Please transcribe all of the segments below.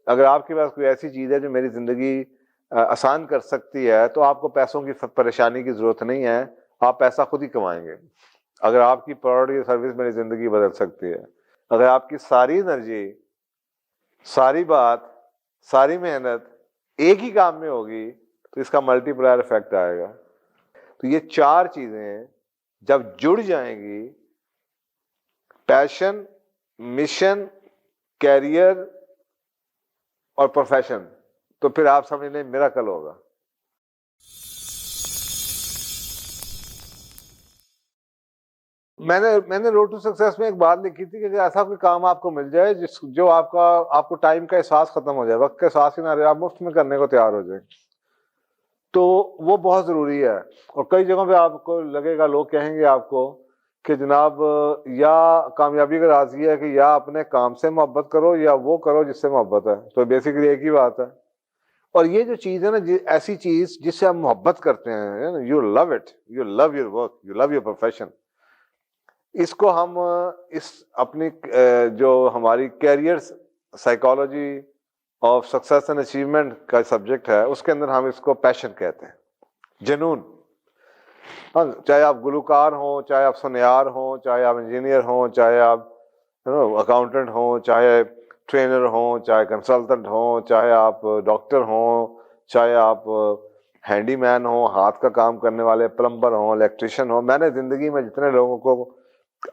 اگر آپ کے پاس کوئی ایسی چیز ہے جو میری زندگی آسان کر سکتی ہے تو آپ کو پیسوں کی پریشانی کی ضرورت نہیں ہے، آپ پیسہ خود ہی کمائیں گے۔ اگر آپ کی پروڈکٹ سروس میری زندگی بدل سکتی ہے، اگر آپ کی ساری انرجی، ساری بات، ساری محنت ایک ہی کام میں ہوگی تو اس کا ملٹی پلائر افیکٹ آئے گا۔ تو یہ چار چیزیں جب جڑ جائیں گی، پیشن، مشن، کیریئر اور پروفیشن، تو پھر آپ سمجھ لیں میراکل ہوگا۔ میں نے روڈ ٹو سکسیس میں ایک بات لکھی تھی کہ ایسا کوئی کام آپ کو مل جائے جو آپ کو ٹائم کا احساس ختم ہو جائے، وقت کا احساس ہی نہ رہے، آپ مفت میں کرنے کو تیار ہو جائیں، تو وہ بہت ضروری ہے۔ اور کئی جگہوں پہ آپ کو لگے گا، لوگ کہیں گے آپ کو کہ جناب یا کامیابی کا راز یہ ہے کہ یا اپنے کام سے محبت کرو یا وہ کرو جس سے محبت ہے، تو بیسیکلی ایک ہی بات ہے۔ اور یہ جو چیز ہے نا، ایسی چیز جس سے ہم محبت کرتے ہیں، you love it, you love your work, you love your profession, اس کو ہم اس اپنی جو ہماری career psychology of success and achievement کا سبجیکٹ ہے، اس کے اندر ہم اس کو پیشن کہتے ہیں، جنون۔ ہاں، چاہے آپ گلوکار ہوں، چاہے آپ سنیار ہوں، چاہے آپ انجینئر ہوں، چاہے آپ اکاؤنٹنٹ ہوں، چاہے ٹرینر ہوں، چاہے کنسلٹنٹ ہوں، چاہے آپ ڈاکٹر ہوں، چاہے آپ ہینڈی مین ہوں، ہاتھ کا کام کرنے والے، پلمبر ہوں، الیکٹریشین ہوں۔ میں نے زندگی میں جتنے لوگوں کو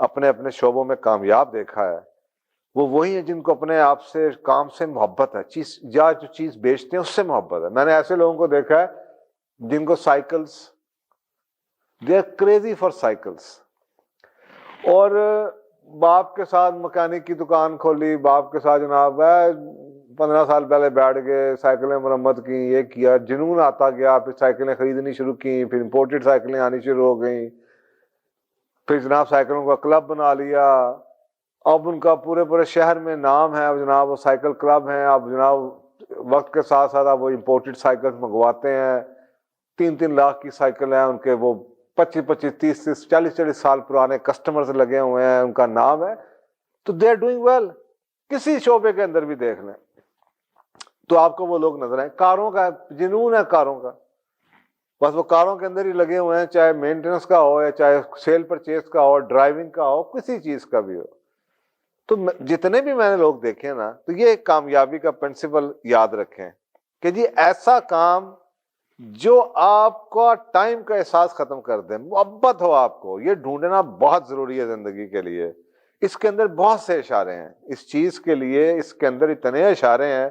اپنے اپنے شعبوں میں کامیاب دیکھا ہے، وہ وہی ہیں جن کو اپنے آپ سے، کام سے محبت ہے، جو چیز بیچتے ہیں اس سے محبت ہے۔ میں نے ایسے لوگوں کو دیکھا ہے جن کو cycles, they are crazy for cycles, اور باپ کے ساتھ مکینک کی دکان کھولی، باپ کے ساتھ جناب 15 سال پہلے بیٹھ گئے، سائیکلیں مرمت کی، یہ کیا، جنون آتا گیا، پھر سائیکلیں خریدنی شروع کی، پھر امپورٹڈ سائیکلیں آنی شروع ہو گئیں، پھر جناب سائیکلوں کا کلب بنا لیا، اب ان کا پورے شہر میں نام ہے، اب جناب وہ سائیکل کلب ہیں، اب جناب وقت کے ساتھ ساتھ اب وہ امپورٹڈ سائیکل منگواتے ہیں، 3 لاکھ کی سائیکل ہیں ان کے، وہ 25 30 40 سال پرانے کسٹمرز لگے ہوئے ہیں، ان کا نام ہے، تو دے آر ڈوئنگ ویل۔ کسی شعبے کے اندر بھی دیکھ لیں تو آپ کو وہ لوگ نظر آئیں۔ کاروں کا جنون ہے، کاروں کا، بس وہ کاروں کے اندر ہی لگے ہوئے ہیں، چاہے مینٹیننس کا ہو یا چاہے سیل پرچیز کا ہو، ڈرائیونگ کا ہو، کسی چیز کا بھی ہو۔ تو جتنے بھی میں نے لوگ دیکھے نا، تو یہ کامیابی کا پرنسپل یاد رکھیں کہ جی ایسا کام جو آپ کا ٹائم کا احساس ختم کر دے، محبت ہو آپ کو، یہ ڈھونڈنا بہت ضروری ہے زندگی کے لیے۔ اس کے اندر بہت سے اشارے ہیں اس چیز کے لیے، اس کے اندر اتنے اشارے ہیں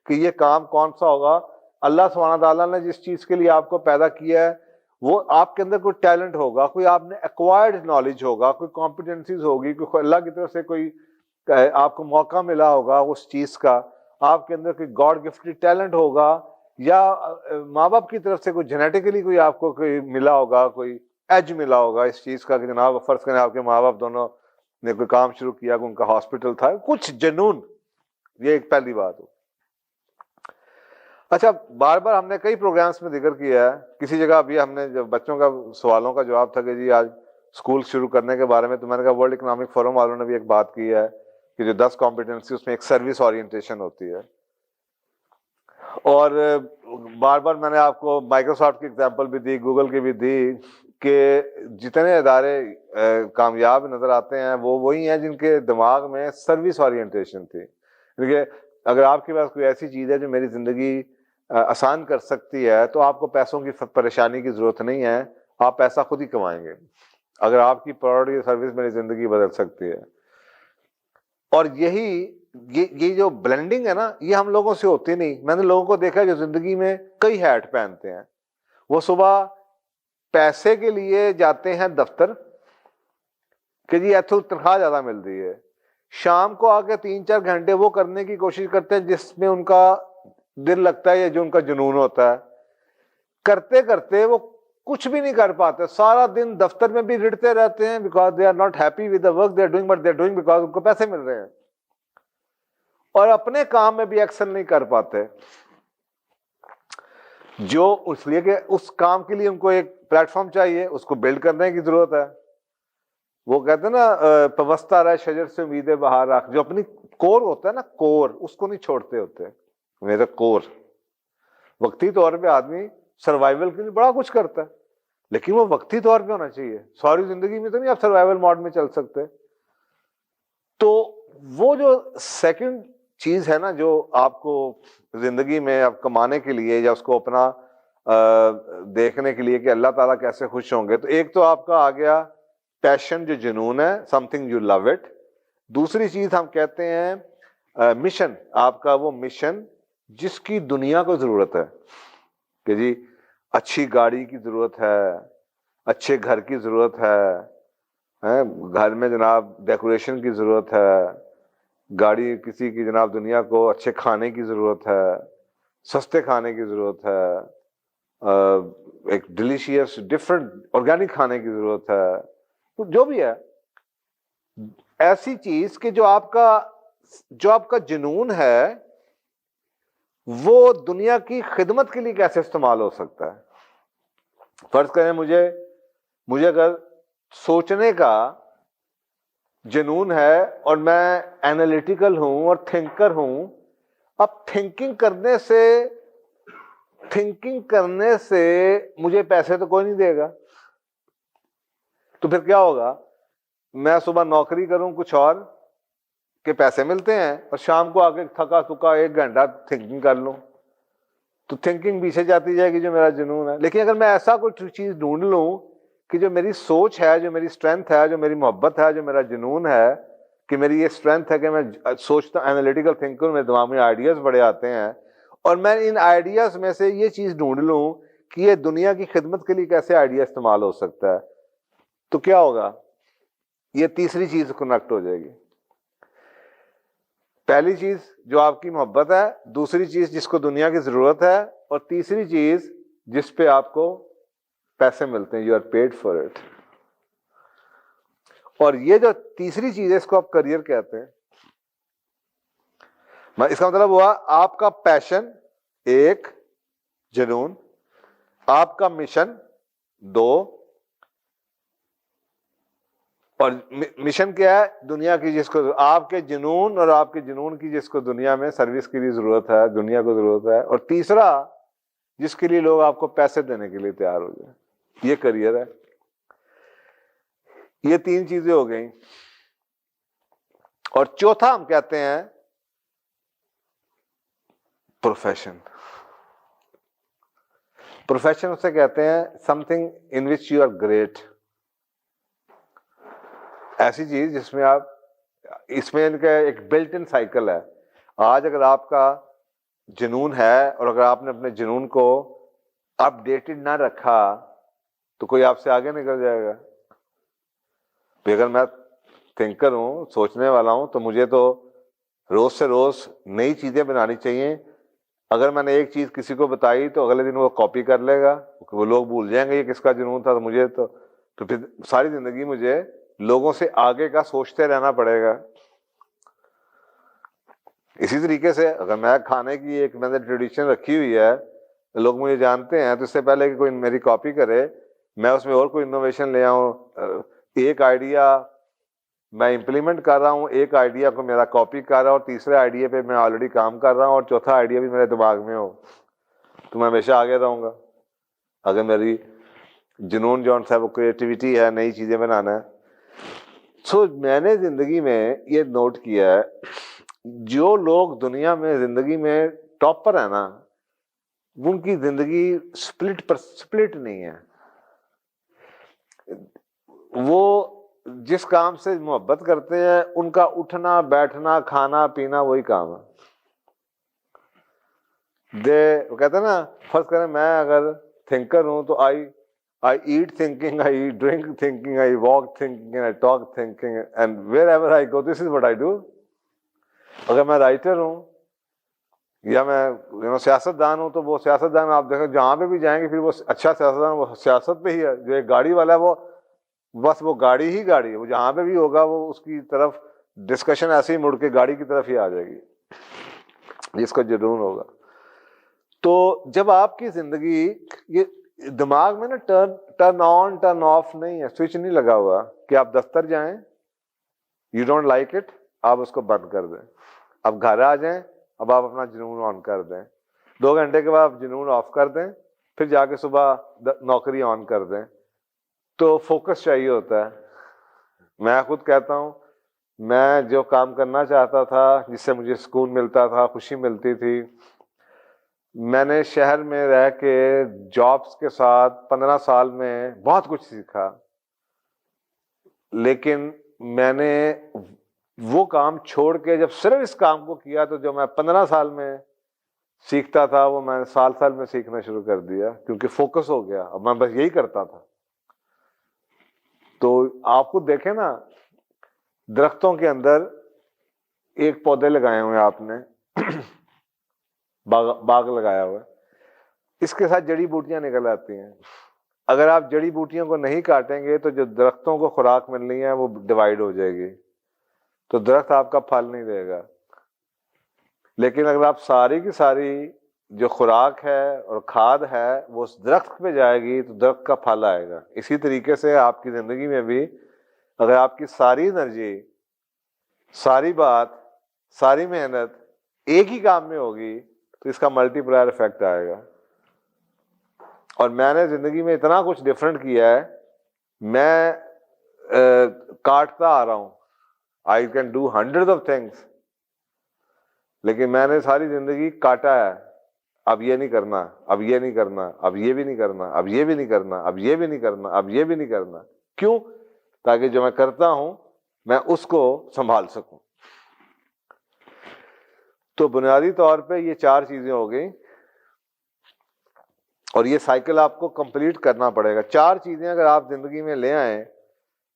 کہ یہ کام کون سا ہوگا۔ اللہ سبحانہ تعالیٰ نے جس چیز کے لیے آپ کو پیدا کیا ہے، وہ آپ کے اندر کوئی ٹیلنٹ ہوگا، کوئی آپ نے ایکوائرڈ نالج ہوگا، کوئی کمپیٹنسیز ہوگی، کوئی اللہ کی طرف سے کوئی آپ کو موقع ملا ہوگا اس چیز کا، آپ کے اندر کوئی گاڈ گفٹڈ ٹیلنٹ ہوگا، یا ماں باپ کی طرف سے کوئی جینیٹیکلی کوئی آپ کو کوئی ملا ہوگا، کوئی ایج ملا ہوگا اس چیز کا کہ جناب فرض کریں آپ کے ماں باپ دونوں نے کوئی کام شروع کیا، ان کا ہاسپٹل تھا، کچھ جنون، یہ ایک پہلی بات ہو۔ اچھا، بار بار ہم نے کئی پروگرامز میں ذکر کیا ہے، کسی جگہ ابھی ہم نے جب بچوں کا سوالوں کا جواب تھا کہ جی آج اسکول شروع کرنے کے بارے میں، تو میں نے کہا ورلڈ اکنامک فورم والوں نے بھی ایک بات کی ہے کہ جو 10 کمپیٹنسی، اس میں ایک سروس اورینٹیشن ہوتی ہے۔ اور بار بار میں نے آپ کو مائکروسافٹ کی ایگزامپل بھی دی، گوگل کی بھی دی، کہ جتنے ادارے کامیاب نظر آتے ہیں وہ وہی ہیں جن کے دماغ میں سروس اورینٹیشن تھی۔ کیونکہ اگر آپ کے پاس کوئی ایسی چیز ہے جو میری زندگی آسان کر سکتی ہے تو آپ کو پیسوں کی پریشانی کی ضرورت نہیں ہے، آپ پیسہ خود ہی کمائیں گے۔ اگر آپ کی پروڈکٹ سروس میری زندگی بدل سکتی ہے۔ اور یہ جو بلینڈنگ ہے نا، یہ ہم لوگوں سے ہوتی نہیں۔ میں نے لوگوں کو دیکھا جو زندگی میں کئی ہیٹ پہنتے ہیں، وہ صبح پیسے کے لیے جاتے ہیں دفتر کہ جی ایتھو تنخواہ زیادہ مل رہی ہے، شام کو آ کے 3-4 گھنٹے وہ کرنے کی کوشش کرتے ہیں جس میں ان کا دل لگتا ہے یا جو ان کا جنون ہوتا ہے، کرتے کرتے وہ کچھ بھی نہیں کر پاتے، سارا دن دفتر میں بھی رڑتے رہتے ہیں، because they are not happy with the work they are doing, but they are doing because ان کو پیسے مل رہے ہیں، اور اپنے کام میں بھی ایکسل نہیں کر پاتے، جو اس لیے کہ اس کام کے لیے ان کو ایک پلیٹ فارم چاہیے، اس کو بلڈ کرنے کی ضرورت ہے۔ وہ کہتے ہیں نا پوستا رہے شجر سے امیدیں بہار رکھ، جو اپنی کور ہوتا ہے نا، کور، اس کو نہیں چھوڑتے ہوتے۔ میرا کور. وقتی طور پہ آدمی سروائیول کے لیے بڑا کچھ کرتا ہے, لیکن وہ وقتی طور پہ ہونا چاہیے. ساری زندگی میں تو نہیں آپ سروائیول موڈ میں چل سکتے. تو وہ جو سیکنڈ چیز ہے نا, جو آپ کو زندگی میں اب کمانے کے لیے یا اس کو اپنا دیکھنے کے لیے کہ اللہ تعالیٰ کیسے خوش ہوں گے, تو ایک تو آپ کا آ گیا پیشن, جو جنون ہے, something you love it. دوسری چیز ہم کہتے ہیں مشن, آپ کا وہ مشن جس کی دنیا کو ضرورت ہے, کہ جی اچھی گاڑی کی ضرورت ہے, اچھے گھر کی ضرورت ہے, گھر میں جناب ڈیکوریشن کی ضرورت ہے, گاڑی کسی کی جناب دنیا کو اچھے کھانے کی ضرورت ہے, سستے کھانے کی ضرورت ہے, ایک ڈیلیشیس ڈفرنٹ آرگینک کھانے کی ضرورت ہے. تو جو بھی ہے ایسی چیز کہ جو آپ کا جنون ہے وہ دنیا کی خدمت کے لیے کیسے استعمال ہو سکتا ہے. فرض کریں مجھے اگر سوچنے کا جنون ہے اور میں اینالیٹیکل ہوں اور تھنکر ہوں, اب تھنکنگ کرنے سے مجھے پیسے تو کوئی نہیں دے گا, تو پھر کیا ہوگا؟ میں صبح نوکری کروں کچھ اور کہ پیسے ملتے ہیں, اور شام کو آ کے تھکا تھکا 1 گھنٹہ تھنکنگ کر لوں, تو تھنکنگ پیچھے جاتی جائے گی جو میرا جنون ہے. لیکن اگر میں ایسا کوئی چیز ڈھونڈ لوں کہ جو میری سوچ ہے, جو میری اسٹرینتھ ہے, جو میری محبت ہے, جو میرا جنون ہے, کہ میری یہ اسٹرینتھ ہے کہ میں سوچتا, اینالیٹیکل تھنکر, میرے دماغ میں آئیڈیاز بڑے آتے ہیں, اور میں ان آئیڈیاز میں سے یہ چیز ڈھونڈ لوں کہ یہ دنیا کی خدمت کے لیے کیسے آئیڈیا استعمال ہو سکتا ہے, تو کیا ہوگا؟ یہ تیسری چیز کنیکٹ ہو جائے گی. پہلی چیز جو آپ کی محبت ہے, دوسری چیز جس کو دنیا کی ضرورت ہے, اور تیسری چیز جس پہ آپ کو پیسے ملتے ہیں, you are paid for it. اور یہ جو تیسری چیز ہے اس کو آپ کریئر کہتے ہیں. اس کا مطلب ہوا آپ کا پیشن 1, جنون, آپ کا مشن 2, اور مشن کیا ہے؟ دنیا کی جس کو آپ کے جنون اور آپ کے جنون کی جس کو دنیا میں سروس کے لیے ضرورت ہے, دنیا کو ضرورت ہے, اور تیسرا جس کے لیے لوگ آپ کو پیسے دینے کے لیے تیار ہو جائیں, یہ کریئر ہے. یہ 3 چیزیں ہو گئیں. اور چوتھا ہم کہتے ہیں پروفیشن. پروفیشن اسے کہتے ہیں something in which you are great. ایسی چیز جس میں آپ, اس میں ان کا ایک بلٹ ان سائیکل ہے. آج اگر آپ کا جنون ہے اور اگر آپ نے اپنے جنون کو اپ ڈیٹڈ نہ رکھا تو کوئی آپ سے آگے نکل جائے گا. اگر میں تھنکر ہوں, سوچنے والا ہوں, تو مجھے تو روز سے روز نئی چیزیں بنانی چاہیے. اگر میں نے ایک چیز کسی کو بتائی تو اگلے دن وہ کاپی کر لے گا, وہ لوگ بھول جائیں گے یہ کس کا جنون تھا. تو مجھے تو پھر ساری زندگی مجھے لوگوں سے آگے کا سوچتے رہنا پڑے گا. اسی طریقے سے اگر میں کھانے کی ایک میں نے ٹریڈیشن رکھی ہوئی ہے, لوگ مجھے جانتے ہیں, تو اس سے پہلے کہ کوئی میری کاپی کرے میں اس میں اور کوئی انوویشن لے آؤں. ایک آئیڈیا میں امپلیمنٹ کر رہا ہوں, ایک آئیڈیا کو میرا کاپی کر رہا ہوں, اور تیسرے آئیڈیا پہ میں آلریڈی کام کر رہا ہوں, اور چوتھا آئیڈیا بھی میرے دماغ میں ہو, تو میں ہمیشہ آگے رہوں گا. اگر میری جنون جون سا وہ کریٹیوٹی ہے, نئی چیزیں بنانا ہے. سو میں نے زندگی میں یہ نوٹ کیا ہے, جو لوگ دنیا میں زندگی میں ٹاپ پر ہیں نا, ان کی زندگی سپلٹ نہیں ہے. وہ جس کام سے محبت کرتے ہیں ان کا اٹھنا بیٹھنا کھانا پینا وہی کام ہے. وہ کہتے ہیں نا, فرض کریں میں اگر تھنکر ہوں تو I eat thinking, I drink thinking, I walk thinking, and I talk thinking, and wherever I go, this is what I do. اگر میں رائٹر ہوں یا میں سیاست دان ہوں, تو وہ سیاست دان آپ دیکھیں جہاں پہ بھی جائیں گے پھر وہ اچھا سیاست دان وہ سیاست پہ ہی ہے. جو ایک گاڑی والا ہے وہ بس وہ گاڑی ہی گاڑی ہے, وہ جہاں پہ بھی ہوگا وہ اس کی طرف ڈسکشن ایسے ہی مڑ کے گاڑی کی طرف ہی آ جائے گی جس کا جنون ہوگا. تو جب آپ کی زندگی یہ دماغ میں نا ٹرن آن ٹرن آف نہیں ہے, سوئچ نہیں لگا ہوا کہ آپ دفتر جائیں, یو ڈونٹ لائک اٹ, آپ اس کو بند کر دیں. آپ گھر آ جائیں, اب آپ اپنا جنون آن کر دیں. 2 گھنٹے کے بعد آپ جنون آف کر دیں, پھر جا کے صبح نوکری آن کر دیں. تو فوکس چاہیے ہوتا ہے. میں خود کہتا ہوں, میں جو کام کرنا چاہتا تھا, جس سے مجھے سکون ملتا تھا, خوشی ملتی تھی, میں نے شہر میں رہ کے جابس کے ساتھ 15 سال میں بہت کچھ سیکھا, لیکن میں نے وہ کام چھوڑ کے جب صرف اس کام کو کیا تو جو میں 15 سال میں سیکھتا تھا وہ میں نے سال میں سیکھنا شروع کر دیا, کیونکہ فوکس ہو گیا. اب میں بس یہی کرتا تھا. تو آپ کو دیکھیں نا, درختوں کے اندر ایک پودے لگائے ہوئے آپ نے, باغ لگایا ہوا ہے, اس کے ساتھ جڑی بوٹیاں نکل آتی ہیں. اگر آپ جڑی بوٹیوں کو نہیں کاٹیں گے تو جو درختوں کو خوراک ملنی ہے وہ ڈیوائیڈ ہو جائے گی, تو درخت آپ کا پھل نہیں دے گا. لیکن اگر آپ ساری کی ساری جو خوراک ہے اور کھاد ہے وہ اس درخت پہ جائے گی تو درخت کا پھل آئے گا. اسی طریقے سے آپ کی زندگی میں بھی اگر آپ کی ساری انرجی, ساری بات, ساری محنت ایک ہی کام میں ہوگی تو اس کا ملٹی پلائر افیکٹ آئے گا. اور میں نے زندگی میں اتنا کچھ ڈفرینٹ کیا ہے, میں کاٹتا آ رہا ہوں, I can do hundred of things, لیکن میں نے ساری زندگی کاٹا ہے. اب یہ نہیں کرنا, اب یہ نہیں کرنا, اب یہ بھی نہیں کرنا, اب یہ بھی نہیں کرنا, اب یہ بھی نہیں کرنا, اب یہ بھی نہیں کرنا. کیوں؟ تاکہ جو میں کرتا ہوں میں اس کو سنبھال سکوں. تو بنیادی طور پہ یہ 4 چیزیں ہو گئی, اور یہ سائیکل آپ کو کمپلیٹ کرنا پڑے گا. 4 چیزیں اگر آپ زندگی میں لے آئیں,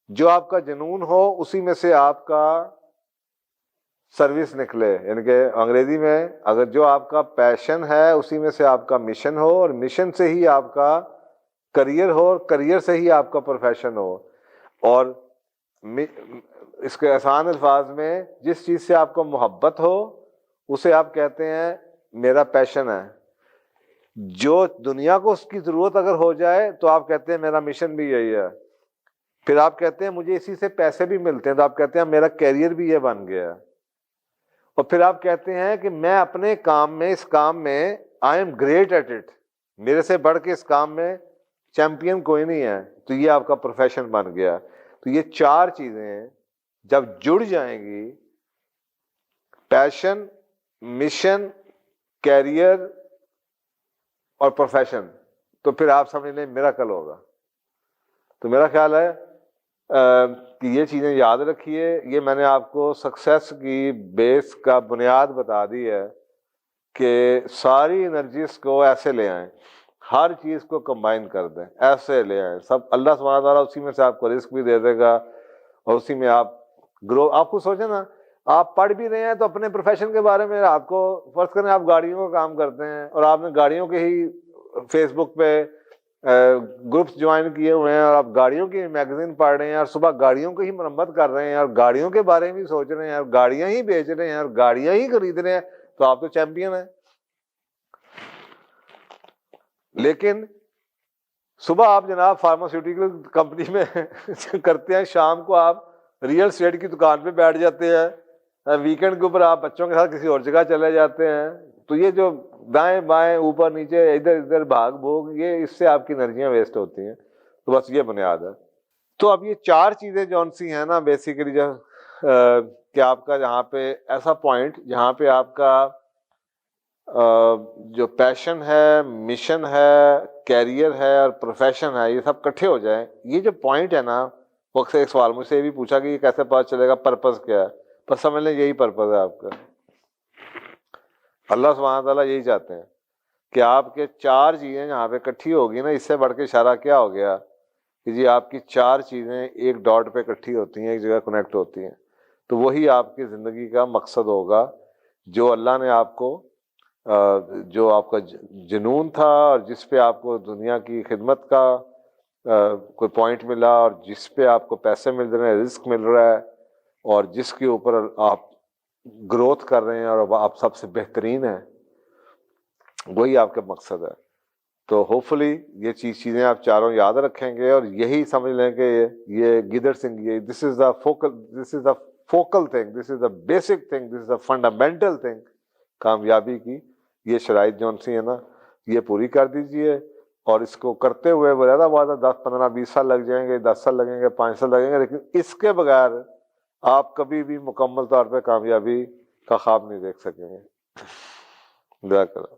جو آپ کا جنون ہو اسی میں سے آپ کا سروس نکلے, یعنی کہ انگریزی میں اگر جو آپ کا پیشن ہے اسی میں سے آپ کا مشن ہو, اور مشن سے ہی آپ کا کریئر ہو, اور کریئر سے ہی آپ کا پروفیشن ہو. اور اس کے آسان الفاظ میں جس چیز سے آپ کو محبت ہو اسے آپ کہتے ہیں میرا پیشن ہے. جو دنیا کو اس کی ضرورت اگر ہو جائے تو آپ کہتے ہیں میرا مشن بھی یہی ہے. پھر آپ کہتے ہیں مجھے اسی سے پیسے بھی ملتے ہیں تو آپ کہتے ہیں میرا کیریئر بھی یہ بن گیا. اور پھر آپ کہتے ہیں کہ میں اپنے کام میں, اس کام میں I am great at it, میرے سے بڑھ کے اس کام میں چیمپئن کوئی نہیں ہے, تو یہ آپ کا پروفیشن بن گیا. تو یہ 4 چیزیں جب جڑ جائیں گی, پیشن, مشن, کیریئر اور پروفیشن, تو پھر آپ سمجھ لیں میراکل ہوگا. تو میرا خیال ہے کہ یہ چیزیں یاد رکھیے. یہ میں نے آپ کو سکسیس کی بیس کا بنیاد بتا دی ہے کہ ساری انرجیز کو ایسے لے آئیں, ہر چیز کو کمبائن کر دیں, ایسے لے آئیں سب. اللہ سبحانہ تعالیٰ اسی میں سے آپ کو رزق بھی دے دے گا, اور اسی میں آپ گرو. آپ کو سوچیں نا, آپ پڑھ بھی رہے ہیں تو اپنے پروفیشن کے بارے میں آپ کو فرض کریں آپ گاڑیوں کا کام کرتے ہیں اور آپ نے گاڑیوں کے ہی فیس بک پہ گروپس جوائن کیے ہوئے ہیں, اور آپ گاڑیوں کی میگزین پڑھ رہے ہیں, اور صبح گاڑیوں کی ہی مرمت کر رہے ہیں, اور گاڑیوں کے بارے میں سوچ رہے ہیں, اور گاڑیاں ہی بیچ رہے ہیں, اور گاڑیاں ہی خرید رہے ہیں, تو آپ تو چیمپئن ہیں. لیکن صبح آپ جناب فارماسیوٹیکل کمپنی میں کرتے ہیں, شام کو آپ ریئل اسٹیٹ کی دکان پہ بیٹھ جاتے ہیں, ویکینڈ کے اوپر آپ بچوں کے ساتھ کسی اور جگہ چلے جاتے ہیں. تو یہ جو دائیں بائیں اوپر نیچے ادھر ادھر بھاگ بھوگ, یہ اس سے آپ کی انرجیاں ویسٹ ہوتی ہیں. تو بس یہ بنیاد ہے. تو اب یہ 4 چیزیں جون سی ہیں نا بیسیکلی, جو کہ آپ کا جہاں پہ ایسا پوائنٹ جہاں پہ آپ کا جو پیشن ہے, مشن ہے, کیریئر ہے اور پروفیشن ہے, یہ سب کٹھے ہو جائیں. یہ جو پوائنٹ ہے نا, وہ اکثر ایک سوال مجھ سے یہ بھی پوچھا کہ یہ کیسے پتا چلے گا پرپز کیا ہے. پر سمجھ لیں یہی پرپز ہے آپ کا. اللہ سبحانہ تعالیٰ یہی چاہتے ہیں کہ آپ کے 4 چیزیں جہاں پہ کٹھی ہوگی نا, اس سے بڑھ کے اشارہ کیا ہو گیا کہ جی آپ کی 4 چیزیں ایک ڈاٹ پہ کٹھی ہوتی ہیں, ایک جگہ کنیکٹ ہوتی ہیں. تو وہی آپ کی زندگی کا مقصد ہوگا, جو اللہ نے آپ کو جو آپ کا جنون تھا, اور جس پہ آپ کو دنیا کی خدمت کا کوئی پوائنٹ ملا, اور جس پہ آپ کو پیسے مل رہے ہیں, رزق مل رہا ہے, اور جس کے اوپر آپ گروتھ کر رہے ہیں, اور آپ سب سے بہترین ہیں, وہی آپ کا مقصد ہے. تو ہوپفلی یہ چیزیں آپ چاروں یاد رکھیں گے, اور یہی سمجھ لیں کہ یہ گدر سنگھ, یہ this is the focal thing, this is the basic thing, this is the fundamental thing کامیابی کی یہ شرائط جون سی ہیں نا یہ پوری کر دیجئے، اور اس کو کرتے ہوئے زیادہ بات ہے 10 15 20 سال لگ جائیں گے، 10 سال لگیں گے، 5 سال لگیں گے، لیکن اس کے بغیر آپ کبھی بھی مکمل طور پہ کامیابی کا خواب نہیں دیکھ سکیں گے۔ دعا کرو۔